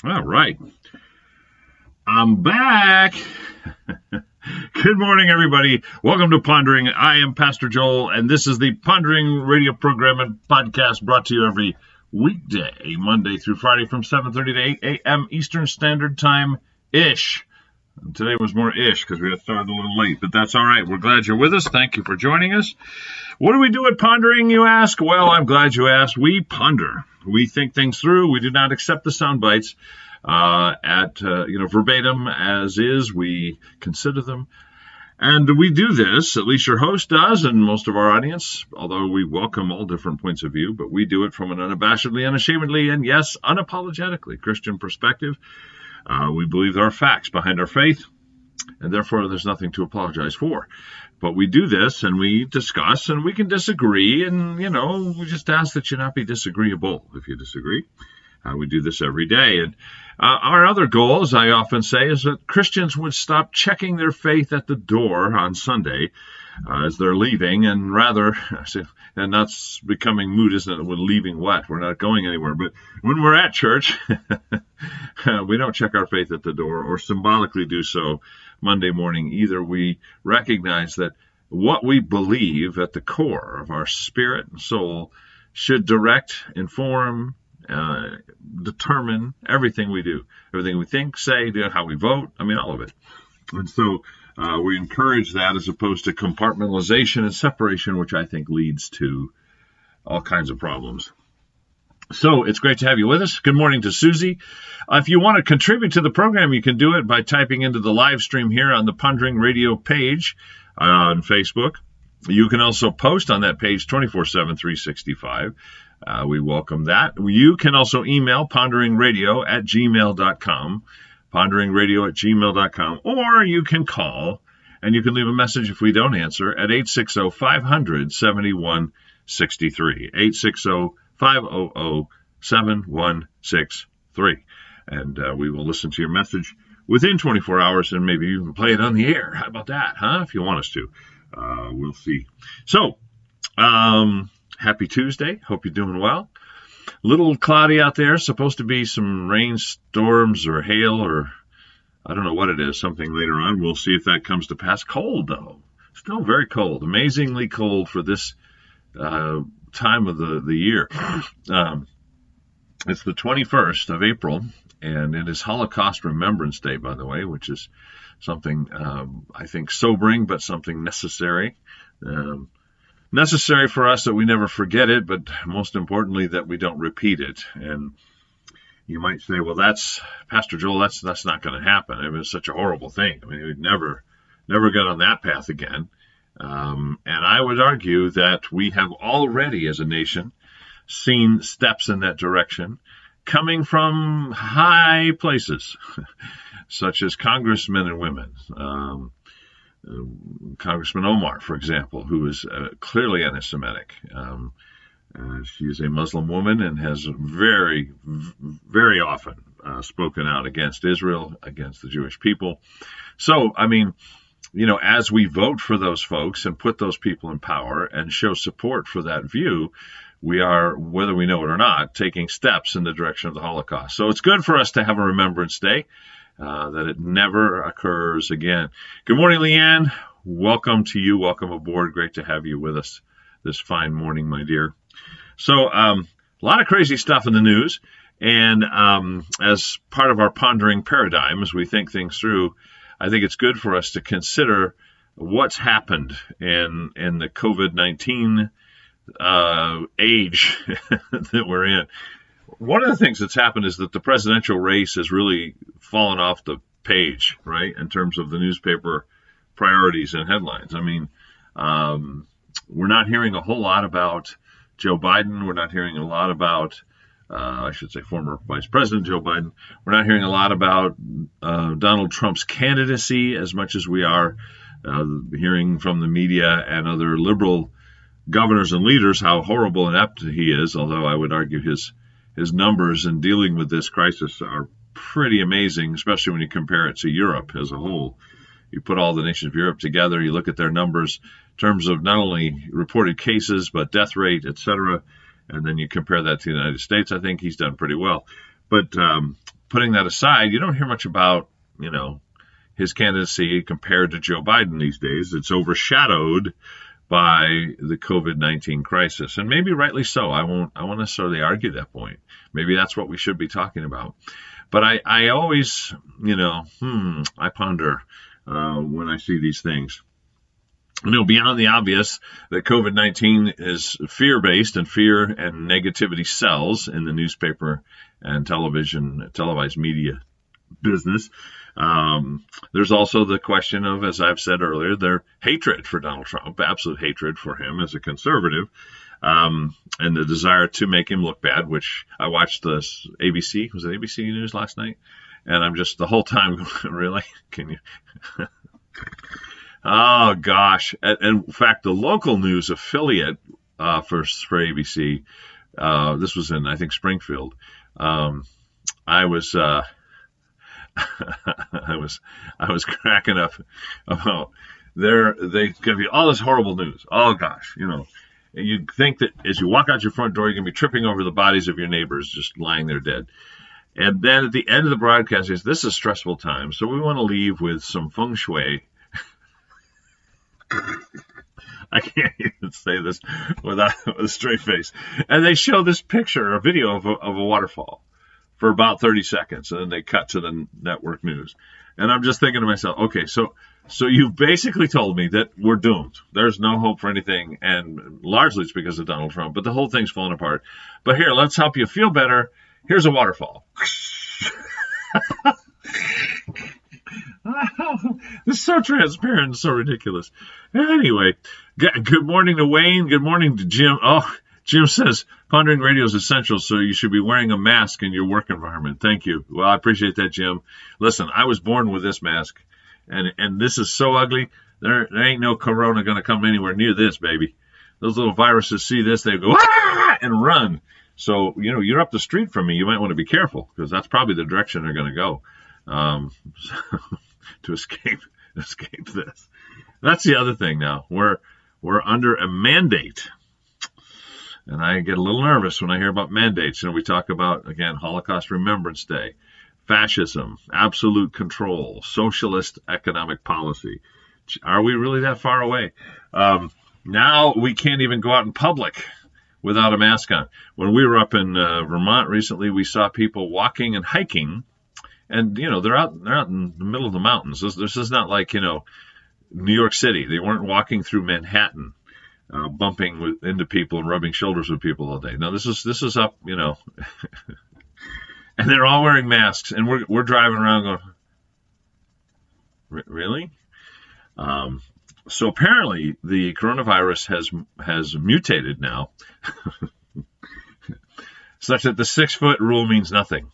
All right. I'm back. Good morning, everybody. Welcome to Pondering. I am Pastor Joel, and this is the Pondering radio program and podcast brought to you every weekday, Monday through Friday from 7:30 to 8 a.m. Eastern Standard Time-ish. And today was more ish because we had started a little late, but that's all right. We're glad you're with us. Thank you for joining us. What do we do at Pondering, you ask? Well, I'm glad you asked. We ponder. We think things through. We do not accept the sound bites verbatim as is. We consider them. And we do this, at least your host does, and most of our audience, although we welcome all different points of view, but we do it from an unabashedly, unashamedly, and yes, unapologetically Christian perspective. We believe there are facts behind our faith, and therefore there's nothing to apologize for. But we do this, and we discuss, and we can disagree, and, we just ask that you not be disagreeable if you disagree. We do this every day. And our other goal, as I often say, is that Christians would stop checking their faith at the door on Sunday as they're leaving, and rather, and that's becoming moot, isn't it? We're leaving what? We're not going anywhere. But when we're at church, we don't check our faith at the door or symbolically do so Monday morning either. We recognize that what we believe at the core of our spirit and soul should direct, inform, determine everything we do, everything we think, say, do, how we vote. I mean, all of it. And so we encourage that as opposed to compartmentalization and separation, which I think leads to all kinds of problems. So it's great to have you with us. Good morning to Susie. If you want to contribute to the program, you can do it by typing into the live stream here on the Pondering Radio page on Facebook. You can also post on that page 24/7, 365. We welcome that. You can also email ponderingradio@gmail.com, ponderingradio@gmail.com, or you can call and you can leave a message if we don't answer at 860-500-7163, 860-500-7163. And we will listen to your message within 24 hours and maybe even play it on the air. How about that, huh? If you want us to. We'll see. So, happy Tuesday. Hope you're doing well. A little cloudy out there. Supposed to be some rainstorms or hail or I don't know what it is. Something later on. We'll see if that comes to pass. Cold, though. Still very cold. Amazingly cold for this time of the year. It's the 21st of April, and it is Holocaust Remembrance Day, by the way, which is something I think sobering, but something necessary. Necessary for us that we never forget it, but most importantly that we don't repeat it. And you might say, well, that's Pastor Joel, that's not going to happen. I mean, it's such a horrible thing. I mean, we'd never get on that path again. And I would argue that we have already, as a nation, seen steps in that direction coming from high places, such as congressmen and women. Congressman Omar, for example, who is clearly anti-Semitic. She is a Muslim woman and has very, very often spoken out against Israel, against the Jewish people. So, I mean, as we vote for those folks and put those people in power and show support for that view, we are, whether we know it or not, taking steps in the direction of the Holocaust. So it's good for us to have a Remembrance Day. That it never occurs again. Good morning, Leanne. Welcome to you. Welcome aboard. Great to have you with us this fine morning, my dear. So a lot of crazy stuff in the news. And as part of our pondering paradigm, as we think things through, I think it's good for us to consider what's happened in the COVID-19 age that we're in. One of the things that's happened is that the presidential race has really fallen off the page, right, in terms of the newspaper priorities and headlines. I mean, we're not hearing a whole lot about Joe Biden. We're not hearing a lot about, former Vice President Joe Biden. We're not hearing a lot about Donald Trump's candidacy as much as we are hearing from the media and other liberal governors and leaders how horrible and inept he is, although I would argue his numbers in dealing with this crisis are pretty amazing, especially when you compare it to Europe as a whole. You put all the nations of Europe together, you look at their numbers in terms of not only reported cases, but death rate, et cetera, and then you compare that to the United States. I think he's done pretty well. But putting that aside, you don't hear much about, his candidacy compared to Joe Biden these days. It's overshadowed by the COVID-19 crisis, and maybe rightly so. I won't necessarily argue that point. Maybe that's what we should be talking about. But I always, I ponder when I see these things. Beyond the obvious that COVID-19 is fear-based, and fear and negativity sells in the newspaper and televised media business. There's also the question of, as I've said earlier, their hatred for Donald Trump, absolute hatred for him as a conservative, and the desire to make him look bad, which I watched this ABC, was it ABC News last night? And I'm just the whole time going, really? Can you? Oh, gosh. And in fact, the local news affiliate for ABC, this was in, I think, Springfield. I was cracking up about they give you all this horrible news. Oh, gosh, you'd think that as you walk out your front door, you're going to be tripping over the bodies of your neighbors just lying there dead. And then at the end of the broadcast, he says, this is a stressful time, so we want to leave with some feng shui. I can't even say this with a straight face. And they show this picture, a video of a waterfall for about 30 seconds, and then they cut to the network news. And I'm just thinking to myself, okay, so you've basically told me that we're doomed. There's no hope for anything, and largely it's because of Donald Trump, but the whole thing's falling apart. But here, let's help you feel better. Here's a waterfall. This is so transparent and so ridiculous. Anyway, good morning to Wayne. Good morning to Jim. Oh, Jim says Pondering Radio is essential, so you should be wearing a mask in your work environment. Thank you. Well, I appreciate that, Jim. Listen, I was born with this mask, and this is so ugly. There ain't no corona going to come anywhere near this, baby. Those little viruses see this, they go, ah, and run. So, you're up the street from me. You might want to be careful, because that's probably the direction they're going to go. To escape this. That's the other thing now. We're under a mandate. And I get a little nervous when I hear about mandates. We talk about, again, Holocaust Remembrance Day, fascism, absolute control, socialist economic policy. Are we really that far away? Now we can't even go out in public without a mask on. When we were up in Vermont recently, we saw people walking and hiking. And, they're out in the middle of the mountains. This is not like, New York City. They weren't walking through Manhattan, bumping into people and rubbing shoulders with people all day. No, this is up, and they're all wearing masks. And we're driving around going, really? So apparently the coronavirus has mutated now, such that the 6-foot rule means nothing.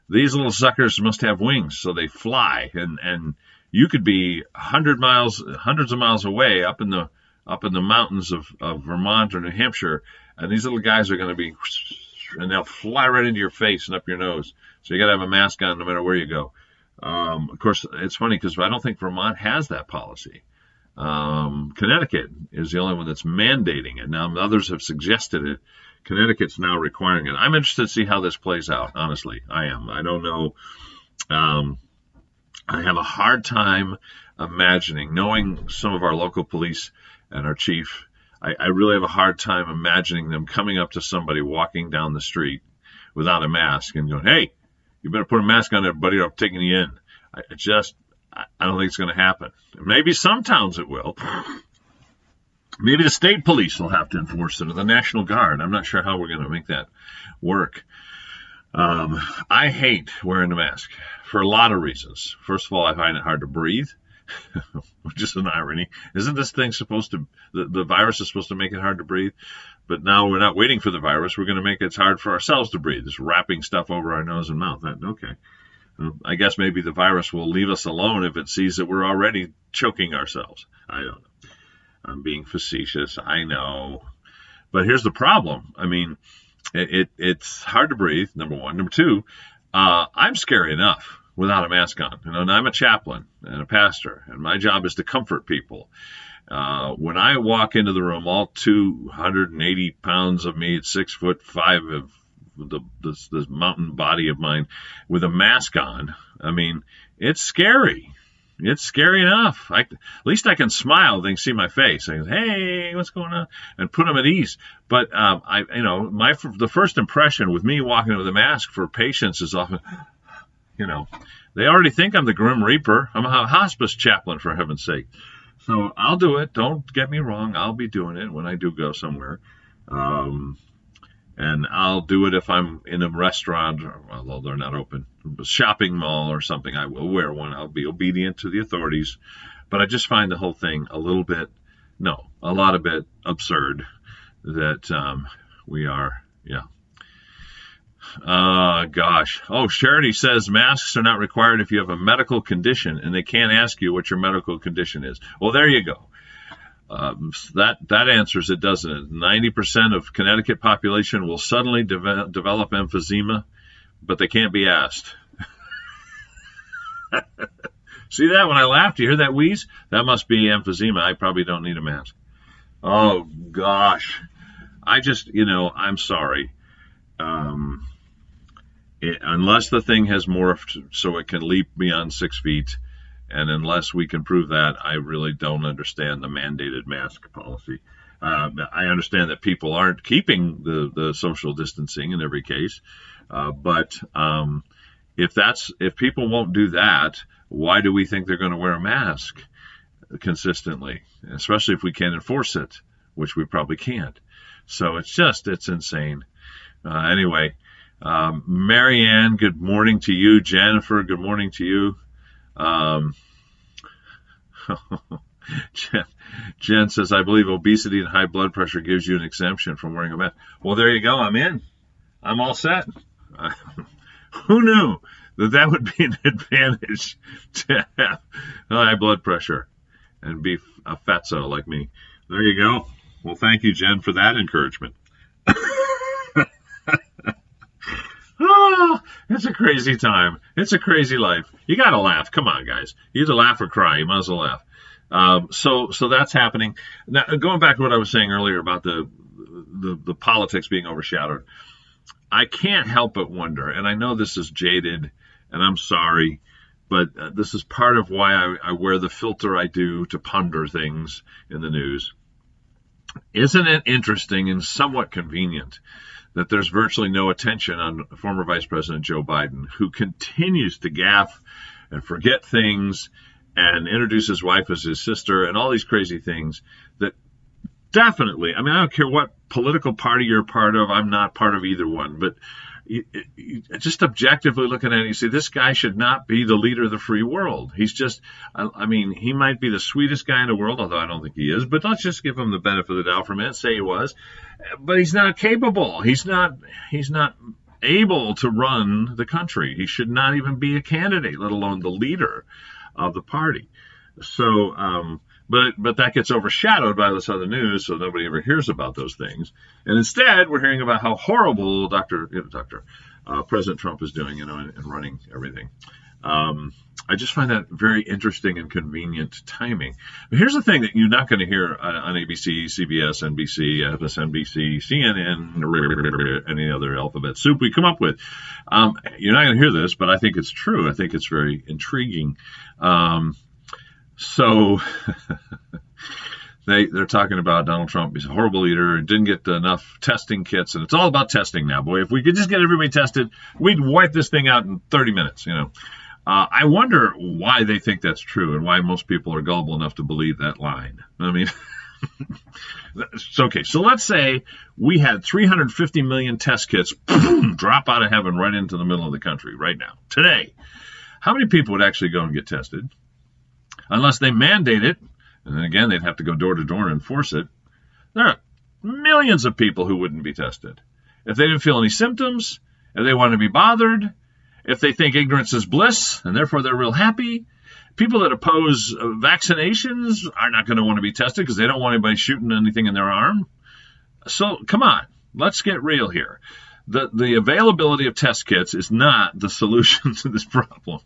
These little suckers must have wings, so they fly, and you could be hundreds of miles away up in the mountains of Vermont or New Hampshire, and these little guys are going to be, and they'll fly right into your face and up your nose. So you got to have a mask on no matter where you go. Of course, it's funny because I don't think Vermont has that policy. Connecticut is the only one that's mandating it. Now, others have suggested it. Connecticut's now requiring it. I'm interested to see how this plays out, honestly. I am. I don't know. I have a hard time imagining, knowing some of our local police and our chief, I really have a hard time imagining them coming up to somebody walking down the street without a mask and going, hey, you better put a mask on there, buddy, or I'm taking you in. I don't think it's going to happen. Maybe some towns it will. Maybe the state police will have to enforce it, or the National Guard. I'm not sure how we're going to make that work. I hate wearing a mask for a lot of reasons. First of all, I find it hard to breathe, which is an irony. Isn't this thing the virus is supposed to make it hard to breathe? But now we're not waiting for the virus. We're going to make it hard for ourselves to breathe, just wrapping stuff over our nose and mouth. Okay. I guess maybe the virus will leave us alone if it sees that we're already choking ourselves. I don't know. I'm being facetious, I know. But here's the problem. I mean, it's hard to breathe, number one. Number two, I'm scary enough without a mask on. And I'm a chaplain and a pastor, and my job is to comfort people. When I walk into the room, all 280 pounds of me at 6'5" this mountain body of mine with a mask on. I mean, it's scary. It's scary enough. At least I can smile. They can see my face. I go, hey, what's going on? And put them at ease. But the first impression with me walking with a mask for patients is often, they already think I'm the Grim Reaper. I'm a hospice chaplain, for heaven's sake. So I'll do it. Don't get me wrong. I'll be doing it when I do go somewhere. And I'll do it if I'm in a restaurant, although they're not open, a shopping mall or something. I will wear one. I'll be obedient to the authorities. But I just find the whole thing a lot of bit absurd that we are, gosh. Oh, Charity says masks are not required if you have a medical condition, and they can't ask you what your medical condition is. Well, there you go. That answers it, doesn't it? 90% of Connecticut population will suddenly develop emphysema, but they can't be asked. See that when I laughed? You hear that wheeze? That must be emphysema. I probably don't need a mask. Oh, gosh. I'm sorry. Unless the thing has morphed so it can leap beyond 6 feet, and unless we can prove that, I really don't understand the mandated mask policy. I understand that people aren't keeping the social distancing in every case, but if people won't do that, why do we think they're going to wear a mask consistently, especially if we can't enforce it, which we probably can't. So it's insane. Anyway, Marianne, good morning to you. Jennifer, good morning to you. Jen says, I believe obesity and high blood pressure gives you an exemption from wearing a mask. Well, there you go. I'm in. I'm all set. Who knew that would be an advantage to have high blood pressure and be a fatso like me? There you go. Well, thank you, Jen, for that encouragement. Oh, it's a crazy time. It's a crazy life. You got to laugh. Come on, guys. You either laugh or cry. You might as well laugh. So that's happening. Now, going back to what I was saying earlier about the politics being overshadowed, I can't help but wonder, and I know this is jaded, and I'm sorry, but this is part of why I wear the filter I do to ponder things in the news. Isn't it interesting and somewhat convenient that there's virtually no attention on former Vice President Joe Biden, who continues to gaffe and forget things and introduce his wife as his sister and all these crazy things that definitely, I don't care what political party you're part of, I'm not part of either one, but just objectively looking at it, you see, this guy should not be the leader of the free world. He's just, he might be the sweetest guy in the world, although I don't think he is, but let's just give him the benefit of the doubt for a minute, say he was, but he's not capable. He's not able to run the country. He should not even be a candidate, let alone the leader of the party. So, but that gets overshadowed by this other news, so nobody ever hears about those things. And instead, we're hearing about how horrible President Trump is doing, and running everything. I just find that very interesting and convenient timing. But here's the thing that you're not going to hear on ABC, CBS, NBC, MSNBC, CNN, any other alphabet soup we come up with. You're not going to hear this, but I think it's true. I think it's very intriguing. So they're talking about Donald Trump. He's a horrible leader and didn't get enough testing kits. And it's all about testing now. Boy, if we could just get everybody tested, we'd wipe this thing out in 30 minutes, I wonder why they think that's true and why most people are gullible enough to believe that line. It's okay. So let's say we had 350 million test kits drop out of heaven right into the middle of the country right now, today. How many people would actually go and get tested? Unless they mandate it, and then again, they'd have to go door to door and enforce it. There are millions of people who wouldn't be tested. If they didn't feel any symptoms, if they want to be bothered, if they think ignorance is bliss, and therefore they're real happy. People that oppose vaccinations are not going to want to be tested because they don't want anybody shooting anything in their arm. So, come on, let's get real here. the availability of test kits is not the solution to this problem.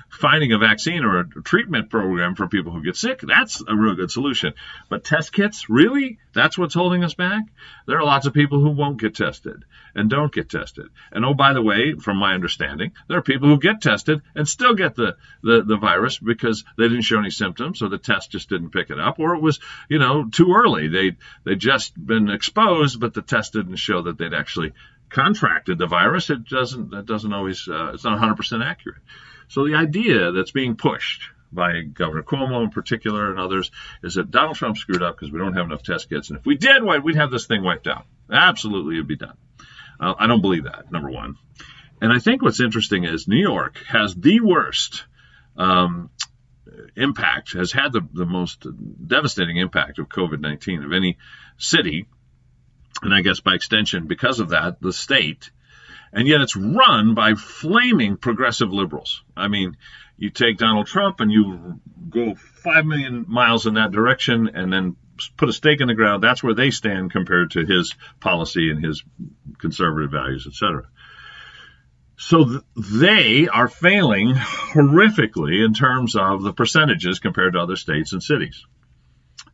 Finding a vaccine or a treatment program for people who get sick, that's a real good solution. But test kits, really? That's what's holding us back? There are lots of people who won't get tested and don't get tested. And oh, by the way, from my understanding, there are people who get tested and still get the virus because they didn't show any symptoms, or the test just didn't pick it up, or it was, too early. They'd just been exposed, but the test didn't show that they'd actually contracted the virus. That doesn't always, it's not 100% accurate. So the idea that's being pushed by Governor Cuomo in particular and others is that Donald Trump screwed up because we don't have enough test kits. And if we did, we'd have this thing wiped out. Absolutely, it'd be done. I don't believe that, number one. And I think what's interesting is New York has the worst impact, has had the most devastating impact of COVID-19 of any city. And I guess by extension, because of that, the state. And yet it's run by flaming progressive liberals. I mean, you take Donald Trump and you go 5 million miles in that direction and then put a stake in the ground. That's where they stand compared to his policy and his conservative values, etc. So they are failing horrifically in terms of the percentages compared to other states and cities.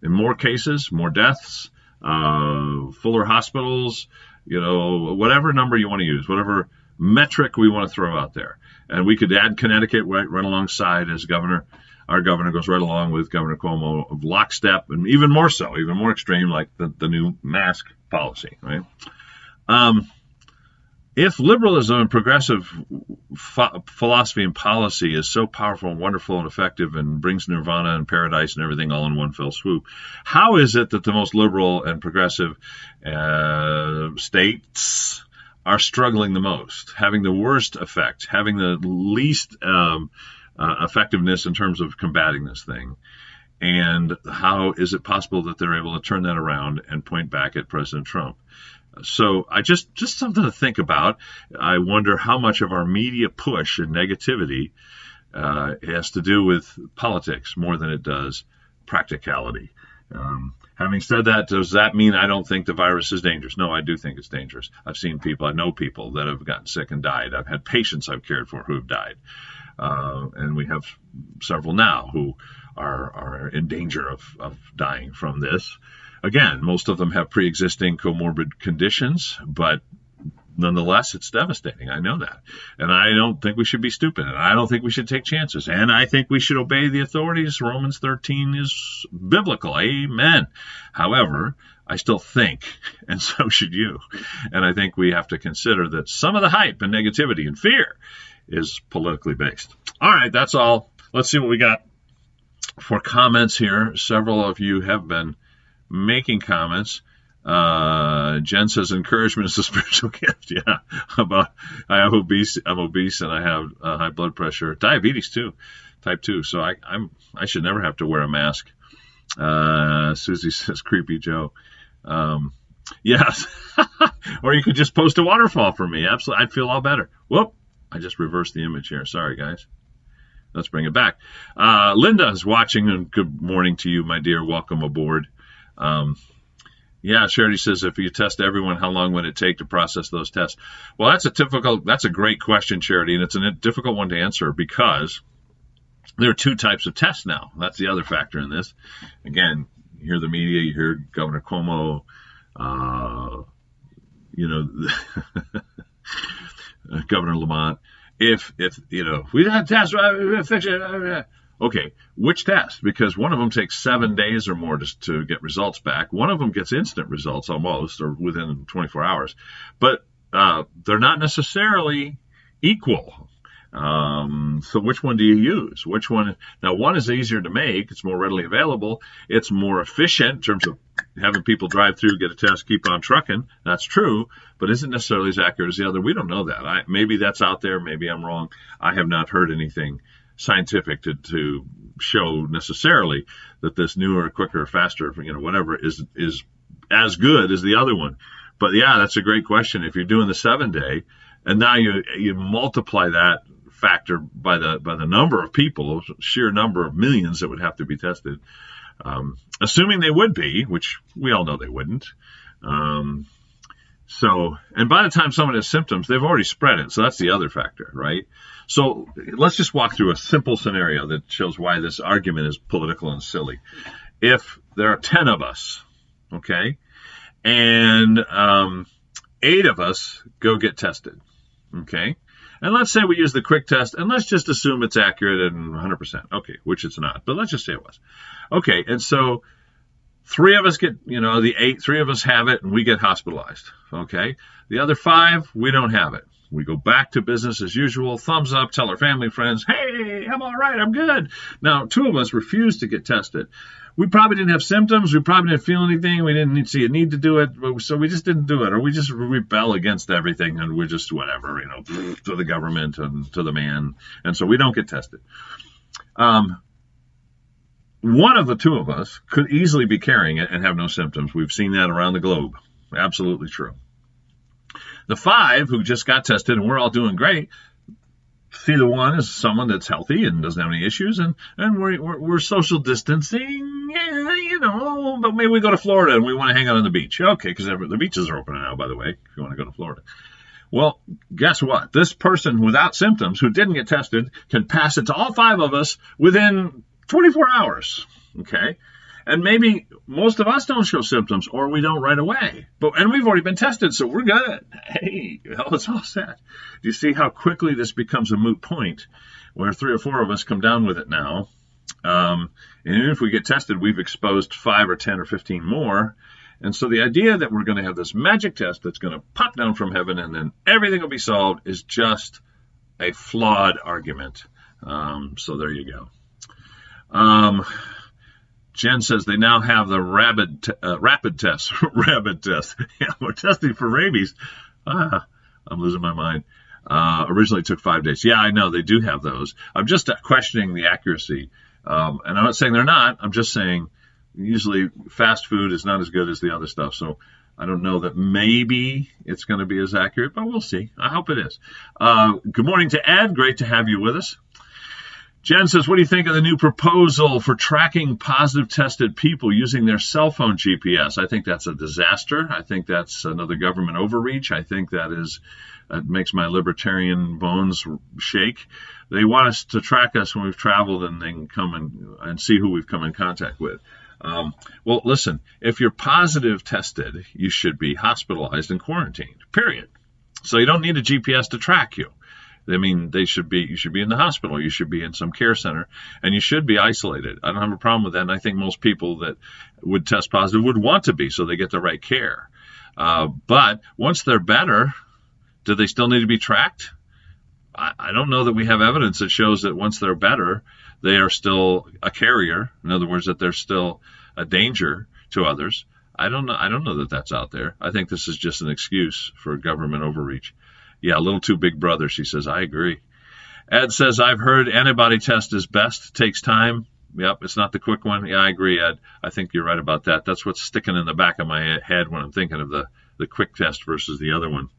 In more cases, more deaths, fuller hospitals, whatever number you want to use, whatever metric we want to throw out there. And we could add Connecticut right alongside as governor. Our governor goes right along with Governor Cuomo of lockstep, and even more so, even more extreme, like the new mask policy, right? If liberalism and progressive philosophy and policy is so powerful and wonderful and effective and brings nirvana and paradise and everything all in one fell swoop, how is it that the most liberal and progressive states are struggling the most, having the worst effect, having the least effectiveness in terms of combating this thing? And how is it possible that they're able to turn that around and point back at President Trump? So I just something to think about. I wonder how much of our media push and negativity has to do with politics more than it does practicality. Having said that, does that mean I don't think the virus is dangerous? No, I do think it's dangerous. I've seen people, I know people that have gotten sick and died. I've had patients I've cared for who have died. And we have several now who are in danger of dying from this. Again, most of them have pre-existing comorbid conditions, but nonetheless, it's devastating. I know that. And I don't think we should be stupid. And I don't think we should take chances. And I think we should obey the authorities. Romans 13 is biblical. Amen. However, I still think, and so should you, and I think we have to consider that some of the hype and negativity and fear is politically based. All right, that's all. Let's see what we got for comments here. Several of you have been making comments. Jen says encouragement is a spiritual gift. Yeah, I'm obese and I have high blood pressure, diabetes too, type 2. So I should never have to wear a mask. Susie says creepy Joe. Yes, or you could just post a waterfall for me. Absolutely, I'd feel all better. Whoop! I just reversed the image here. Sorry, guys. Let's bring it back. Linda is watching, and good morning to you, my dear. Welcome aboard. Yeah, Charity says, if you test everyone, how long would it take to process those tests? Well, that's a great question, Charity, and it's a difficult one to answer because there are two types of tests now. That's the other factor in this. Again, you hear the media, you hear Governor Cuomo, Governor Lamont. If we don't have tests, fix it. Okay, which test? Because one of them takes 7 days or more to get results back. One of them gets instant results almost, or within 24 hours. But they're not necessarily equal. So which one do you use? Which one? Now, one is easier to make. It's more readily available. It's more efficient in terms of having people drive through, get a test, keep on trucking. That's true, but isn't necessarily as accurate as the other. We don't know that. Maybe that's out there. Maybe I'm wrong. I have not heard anything scientific to show necessarily that this newer, quicker, faster, whatever is as good as the other one. But yeah, that's a great question. If you're doing the 7-day, and now you multiply that factor by the number of people, sheer number of millions that would have to be tested, assuming they would be, which we all know they wouldn't. So, and by the time someone has symptoms, they've already spread it. So that's the other factor, right? So let's just walk through a simple scenario that shows why this argument is political and silly. If there are 10 of us, okay, and 8 of us go get tested, okay, and let's say we use the quick test, and let's just assume it's accurate and 100%, okay, which it's not, but let's just say it was. Okay, and so 3 of us get, the 3 of us have it, and we get hospitalized, okay? The other 5, we don't have it. We go back to business as usual, thumbs up, tell our family, friends, hey, I'm all right, I'm good. Now, 2 of us refused to get tested. We probably didn't have symptoms, we probably didn't feel anything, we didn't see a need to do it, so we just didn't do it, or we just rebel against everything, and we're just whatever, to the government and to the man, and so we don't get tested. One of the 2 of us could easily be carrying it and have no symptoms. We've seen that around the globe. Absolutely true. The 5 who just got tested and we're all doing great, see the one as someone that's healthy and doesn't have any issues, and we're social distancing, but maybe we go to Florida and we want to hang out on the beach. Okay, because the beaches are open now, by the way, if you want to go to Florida. Well, guess what? This person without symptoms who didn't get tested can pass it to all 5 of us within 24 hours, okay? And maybe most of us don't show symptoms, or we don't right away. And we've already been tested, so we're good. Hey, it's all set. Do you see how quickly this becomes a moot point, where 3 or 4 of us come down with it now? And even if we get tested, we've exposed 5 or 10 or 15 more. And so the idea that we're going to have this magic test that's going to pop down from heaven and then everything will be solved is just a flawed argument. So there you go. Jen says they now have the rapid test. Rapid test. Yeah, we're testing for rabies. I'm losing my mind. Originally it took 5 days. Yeah, I know they do have those. I'm just questioning the accuracy. And I'm not saying they're not. I'm just saying usually fast food is not as good as the other stuff. So I don't know that maybe it's going to be as accurate, but we'll see. I hope it is. Good morning to Ed. Great to have you with us. Jen says, what do you think of the new proposal for tracking positive tested people using their cell phone GPS? I think that's a disaster. I think that's another government overreach. I think that makes my libertarian bones shake. They want us to track us when we've traveled, and they can come and see who we've come in contact with. Well, listen, if you're positive tested, you should be hospitalized and quarantined, period. So you don't need a GPS to track you. I mean, you should be in the hospital. You should be in some care center, and you should be isolated. I don't have a problem with that, and I think most people that would test positive would want to be so they get the right care. But once they're better, do they still need to be tracked? I don't know that we have evidence that shows that once they're better, they are still a carrier. In other words, that they're still a danger to others. I don't know that that's out there. I think this is just an excuse for government overreach. Yeah, a little too big brother, she says. I agree. Ed says, I've heard antibody test is best. Takes time. Yep, it's not the quick one. Yeah, I agree, Ed. I think you're right about that. That's what's sticking in the back of my head when I'm thinking of the quick test versus the other one.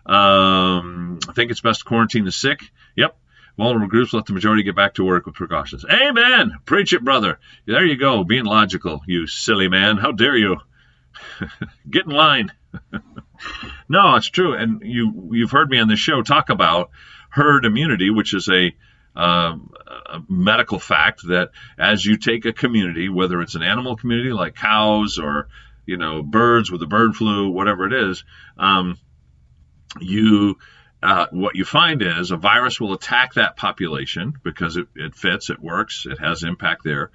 I think it's best to quarantine the sick. Yep. Vulnerable groups, let the majority get back to work with precautions. Amen. Preach it, brother. There you go, being logical, you silly man. How dare you? Get in line. No, it's true. And you've heard me on this show talk about herd immunity, which is a medical fact that as you take a community, whether it's an animal community like cows or birds with the bird flu, whatever it is, what you find is a virus will attack that population because it fits, it works, it has impact there.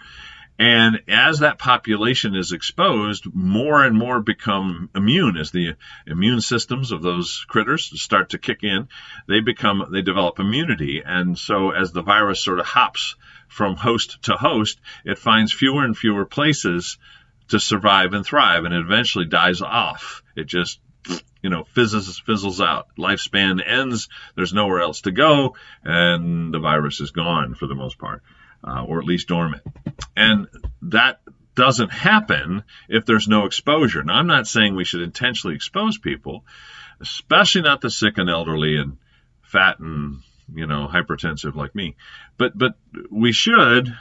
And as that population is exposed, more and more become immune. As the immune systems of those critters start to kick in, they develop immunity. And so as the virus sort of hops from host to host, it finds fewer and fewer places to survive and thrive, and it eventually dies off. It just fizzles out. Lifespan ends. There's nowhere else to go, and the virus is gone for the most part, or at least dormant. And that doesn't happen if there's no exposure. Now, I'm not saying we should intentionally expose people, especially not the sick and elderly and fat and hypertensive like me. But we should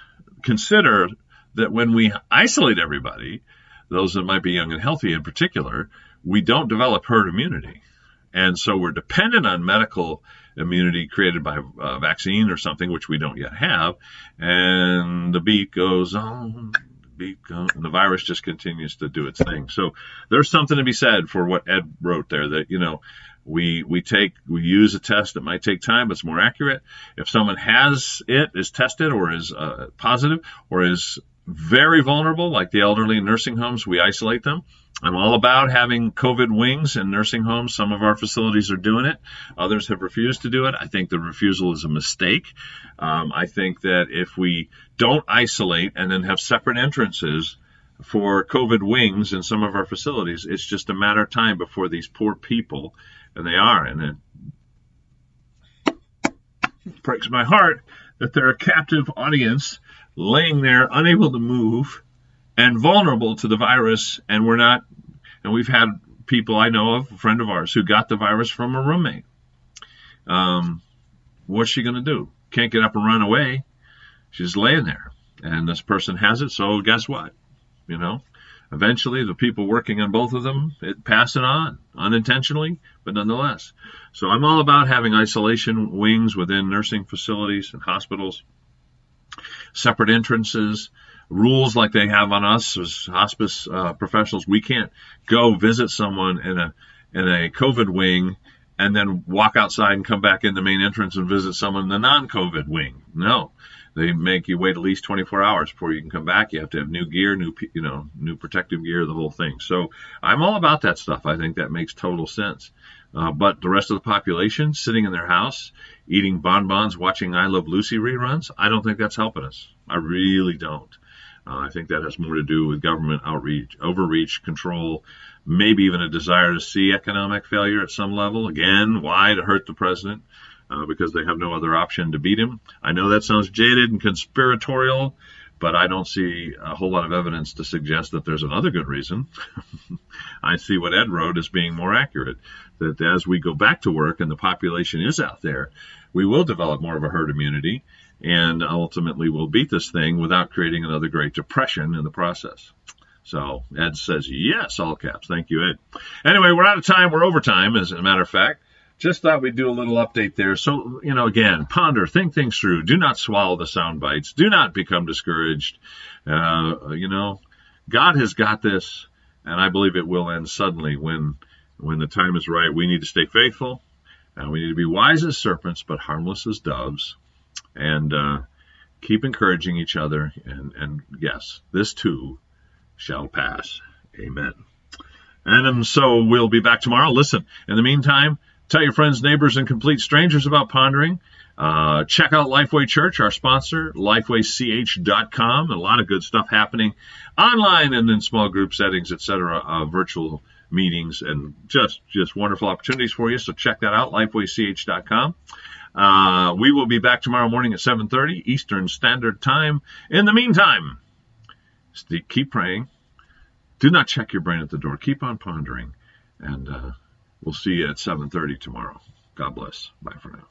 consider that when we isolate everybody, those that might be young and healthy in particular, we don't develop herd immunity. And so we're dependent on medical immunity created by a vaccine or something, which we don't yet have. And the beat goes on, and the virus just continues to do its thing. So there's something to be said for what Ed wrote there, that, we use a test that might take time, but it's more accurate. If someone is tested or is positive or is very vulnerable, like the elderly in nursing homes, we isolate them. I'm all about having COVID wings in nursing homes. Some of our facilities are doing it. Others have refused to do it. I think the refusal is a mistake. I think that if we don't isolate and then have separate entrances for COVID wings in some of our facilities, it's just a matter of time before these poor people, and they are, and it breaks my heart that they're a captive audience laying there unable to move and vulnerable to the virus, and we're not. And we've had people I know of, a friend of ours, who got the virus from a roommate. What's she going to do? Can't get up and run away. She's laying there, and this person has it. So guess what? Eventually the people working on both of them pass it on unintentionally, but nonetheless. So I'm all about having isolation wings within nursing facilities and hospitals, separate entrances, rules like they have on us as hospice professionals. We can't go visit someone in a COVID wing and then walk outside and come back in the main entrance and visit someone in the non-COVID wing. No, they make you wait at least 24 hours before you can come back. You have to have new gear, new protective gear, the whole thing. So I'm all about that stuff. I think that makes total sense. But the rest of the population sitting in their house, eating bonbons, watching I Love Lucy reruns, I don't think that's helping us. I really don't. I think that has more to do with government outreach, overreach, control, maybe even a desire to see economic failure at some level. Again, why? To hurt the president, because they have no other option to beat him. I know that sounds jaded and conspiratorial, but I don't see a whole lot of evidence to suggest that there's another good reason. I see what Ed wrote as being more accurate, that as we go back to work and the population is out there, we will develop more of a herd immunity, and ultimately we'll beat this thing without creating another Great Depression in the process. So Ed says, yes, all caps. Thank you, Ed. Anyway, we're out of time. We're over time, as a matter of fact. Just thought we'd do a little update there. So, again, ponder, think things through. Do not swallow the sound bites. Do not become discouraged. God has got this, and I believe it will end suddenly when the time is right. We need to stay faithful, and we need to be wise as serpents, but harmless as doves, and keep encouraging each other. And yes, this too shall pass. Amen. And so we'll be back tomorrow. Listen, in the meantime, tell your friends, neighbors, and complete strangers about Pondering. Check out Lifeway Church, our sponsor, lifewaych.com. A lot of good stuff happening online and in small group settings, etc., virtual meetings, and just wonderful opportunities for you. So check that out, lifewaych.com. We will be back tomorrow morning at 7:30 Eastern Standard Time. In the meantime, keep praying. Do not check your brain at the door. Keep on pondering. And we'll see you at 7:30 tomorrow. God bless. Bye for now.